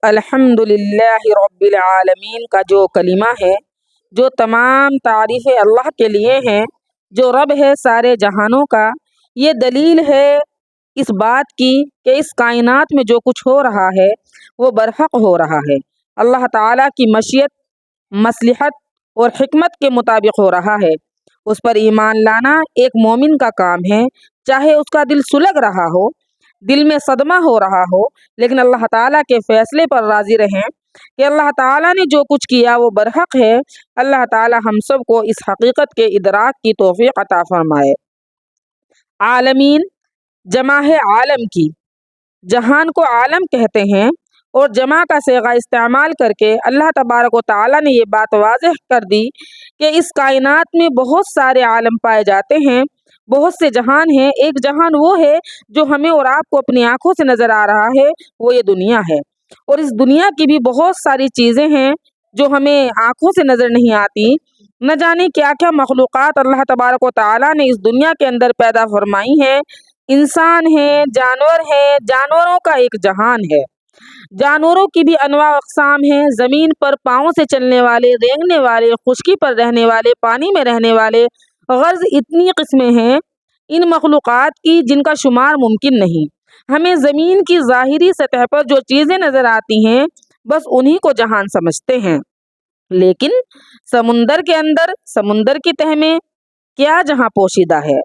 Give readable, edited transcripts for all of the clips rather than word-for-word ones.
الحمدللہ رب العالمین کا جو کلمہ ہے، جو تمام تعریفیں اللہ کے لیے ہیں، جو رب ہے سارے جہانوں کا، یہ دلیل ہے اس بات کی کہ اس کائنات میں جو کچھ ہو رہا ہے وہ برحق ہو رہا ہے، اللہ تعالیٰ کی مشیت، مصلحت اور حکمت کے مطابق ہو رہا ہے۔ اس پر ایمان لانا ایک مومن کا کام ہے، چاہے اس کا دل سلگ رہا ہو، دل میں صدمہ ہو رہا ہو، لیکن اللہ تعالیٰ کے فیصلے پر راضی رہیں کہ اللہ تعالیٰ نے جو کچھ کیا وہ برحق ہے۔ اللہ تعالیٰ ہم سب کو اس حقیقت کے ادراک کی توفیق عطا فرمائے۔ عالمین جمع ہے عالم کی، جہان کو عالم کہتے ہیں، اور جمع کا صیغہ استعمال کر کے اللہ تبارک و تعالیٰ نے یہ بات واضح کر دی کہ اس کائنات میں بہت سارے عالم پائے جاتے ہیں، بہت سے جہان ہیں۔ ایک جہان وہ ہے جو ہمیں اور آپ کو اپنی آنکھوں سے نظر آ رہا ہے، وہ یہ دنیا ہے، اور اس دنیا کی بھی بہت ساری چیزیں ہیں جو ہمیں آنکھوں سے نظر نہیں آتی۔ نہ جانے کیا کیا مخلوقات اللہ تبارک و تعالیٰ نے اس دنیا کے اندر پیدا فرمائی ہیں، انسان ہیں، جانور ہیں، جانوروں کا ایک جہان ہے۔ جانوروں کی بھی انواع اقسام ہیں، زمین پر پاؤں سے چلنے والے، رینگنے والے، خشکی پر رہنے والے، پانی میں رہنے والے، غرض اتنی قسمیں ہیں ان مخلوقات کی جن کا شمار ممکن نہیں۔ ہمیں زمین کی ظاہری سطح پر جو چیزیں نظر آتی ہیں بس انہی کو جہان سمجھتے ہیں، لیکن سمندر کے اندر، سمندر کی تہہ میں کیا جہاں پوشیدہ ہے،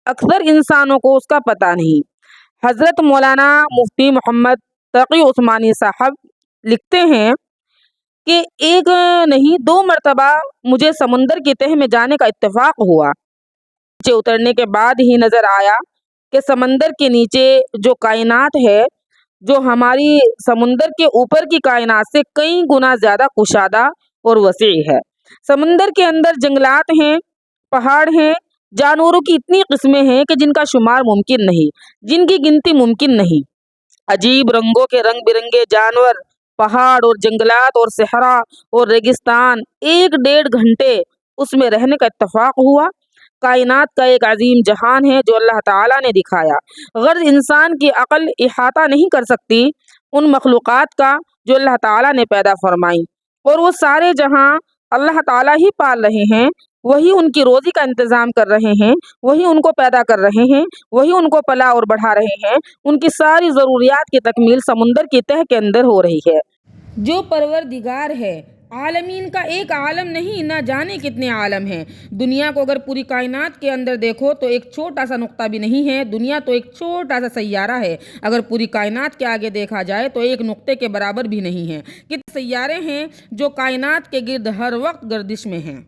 اکثر انسانوں کو اس کا پتہ نہیں۔ حضرت مولانا مفتی محمد تقی عثمانی صاحب لکھتے ہیں کہ ایک نہیں 2 مرتبہ مجھے سمندر کی تہہ میں جانے کا اتفاق ہوا۔ نیچے اترنے کے بعد ہی نظر آیا کہ سمندر کے نیچے جو کائنات ہے، جو ہماری سمندر کے اوپر کی کائنات سے کئی گنا زیادہ کشادہ اور وسیع ہے۔ سمندر کے اندر جنگلات ہیں، پہاڑ ہیں، جانوروں کی اتنی قسمیں ہیں کہ جن کا شمار ممکن نہیں، جن کی گنتی ممکن نہیں۔ عجیب رنگوں کے رنگ برنگے جانور، پہاڑ اور جنگلات اور صحرا اور ریگستان، 1 ڈیڑھ گھنٹے اس میں رہنے کا اتفاق ہوا۔ کائنات کا ایک عظیم جہان ہے جو اللہ تعالیٰ نے دکھایا، غرض انسان کی عقل احاطہ نہیں کر سکتی ان مخلوقات کا جو اللہ تعالیٰ نے پیدا فرمائی، اور وہ سارے جہاں اللہ تعالیٰ ہی پال رہے ہیں، وہی ان کی روزی کا انتظام کر رہے ہیں، وہی ان کو پیدا کر رہے ہیں، وہی ان کو پلا اور بڑھا رہے ہیں۔ ان کی ساری ضروریات کی تکمیل سمندر کی تہہ کے اندر ہو رہی ہے۔ جو پروردگار ہے، عالمین کا ایک عالم نہیں، نہ جانے کتنے عالم ہیں۔ دنیا کو اگر پوری کائنات کے اندر دیکھو تو ایک چھوٹا سا نقطہ بھی نہیں ہے، دنیا تو ایک چھوٹا سا سیارہ ہے۔ اگر پوری کائنات کے آگے دیکھا جائے تو ایک نقطے کے برابر بھی نہیں ہے۔ کتنے سیارے ہیں جو کائنات کے گرد ہر وقت گردش میں ہیں۔